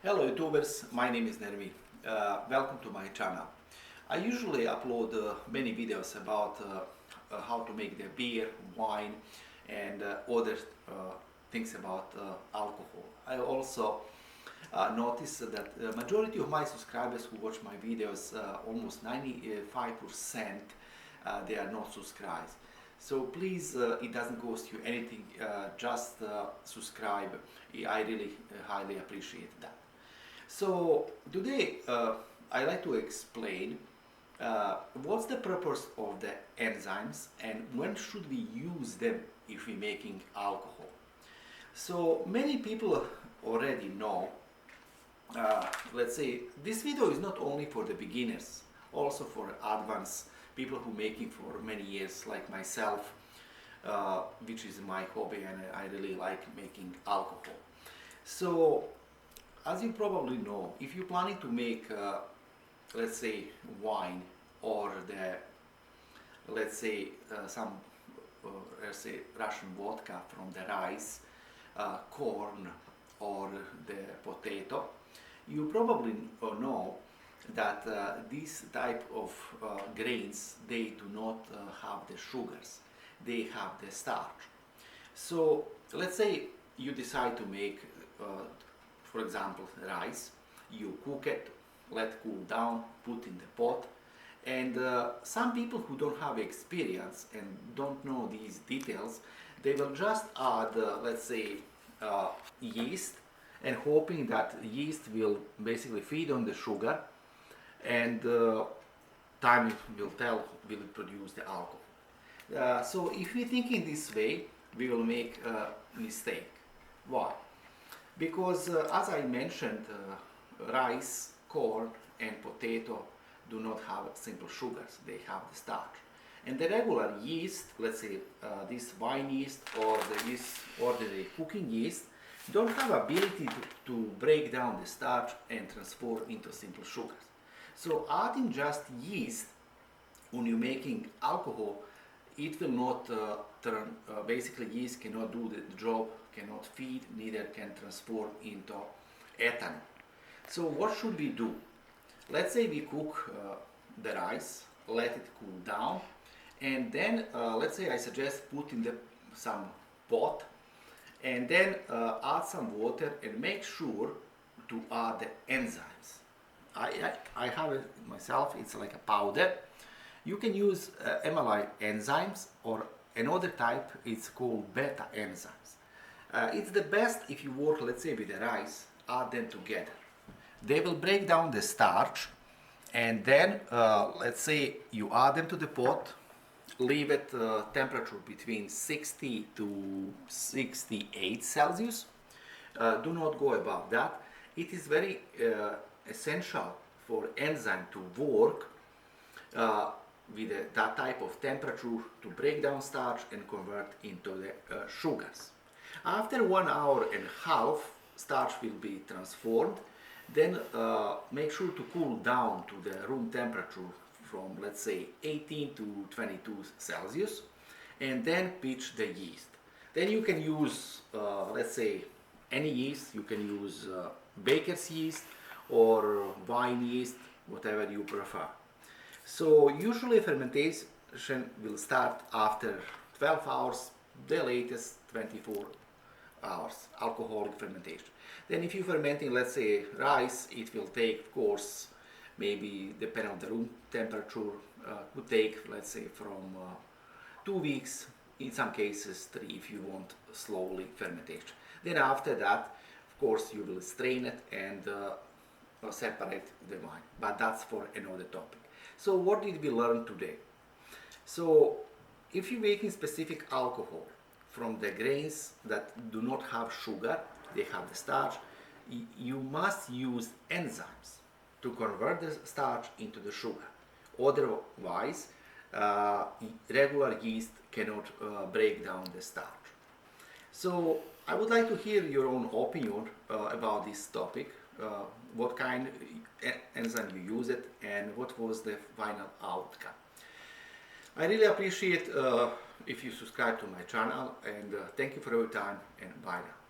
Hello YouTubers, my name is Nervi. Welcome to my channel. I usually upload many videos about how to make the beer, wine and other things about alcohol. I also notice that the majority of my subscribers who watch my videos, almost 95%, they are not subscribed. So please, it doesn't cost you anything, just subscribe. I really highly appreciate that. So today I like to explain what's the purpose of the enzymes and when should we use them if we're making alcohol. So many people already know, let's say this video is not only for the beginners, also for advanced people who making for many years like myself, which is my hobby and I really like making alcohol. So as you probably know, if you're planning to make, let's say, wine or let's say, some, let's say, Russian vodka from the rice, corn, or the potato, you probably know that this type of grains, they do not have the sugars, they have the starch. So let's say you decide to make for example, rice. You cook it, let it cool down, put in the pot, and some people who don't have experience and don't know these details, they will just add, let's say, yeast, and hoping that yeast will basically feed on the sugar, and time will tell will it produce the alcohol. So if we think in this way, we will make a mistake. Why? Because as I mentioned, rice, corn and potato do not have simple sugars, they have the starch. And the regular yeast, let's say this wine yeast or the yeast, ordinary cooking yeast, don't have ability to break down the starch and transform into simple sugars. So adding just yeast when you're making alcohol, it will not turn, basically yeast cannot do the job, cannot feed, neither can transform into ethanol. So what should we do? Let's say we cook the rice, let it cool down, and then let's say I suggest put in some pot, and then add some water and make sure to add the enzymes. I have it myself, it's like a powder. You can use amylase enzymes or another type, it's called beta enzymes. It's the best if you work, let's say, with the rice, add them together. They will break down the starch, and then let's say you add them to the pot, leave it temperature between 60 to 68 Celsius. Do not go above that. It is very essential for enzyme to work with that type of temperature to break down starch and convert into the sugars. After 1 hour and a half, starch will be transformed. Then make sure to cool down to the room temperature from, let's say, 18 to 22 Celsius, and then pitch the yeast. Then you can use, let's say, any yeast. You can use baker's yeast or wine yeast, whatever you prefer. So usually fermentation will start after 12 hours, the latest 24 hours, alcoholic fermentation. Then if you're fermenting, let's say, rice, it will take, of course, maybe depending on the room temperature, could take, let's say, from 2 weeks, in some cases 3 if you want slowly fermentation. Then after that, of course, you will strain it and separate the wine, but that's for another topic. So what did we learn today? So if you're making specific alcohol from the grains that do not have sugar, they have the starch, you must use enzymes to convert the starch into the sugar. Otherwise, regular yeast cannot break down the starch. So I would like to hear your own opinion about this topic. What kind of enzyme you use it and what was the final outcome. I really appreciate if you subscribe to my channel, and thank you for your time, and bye now.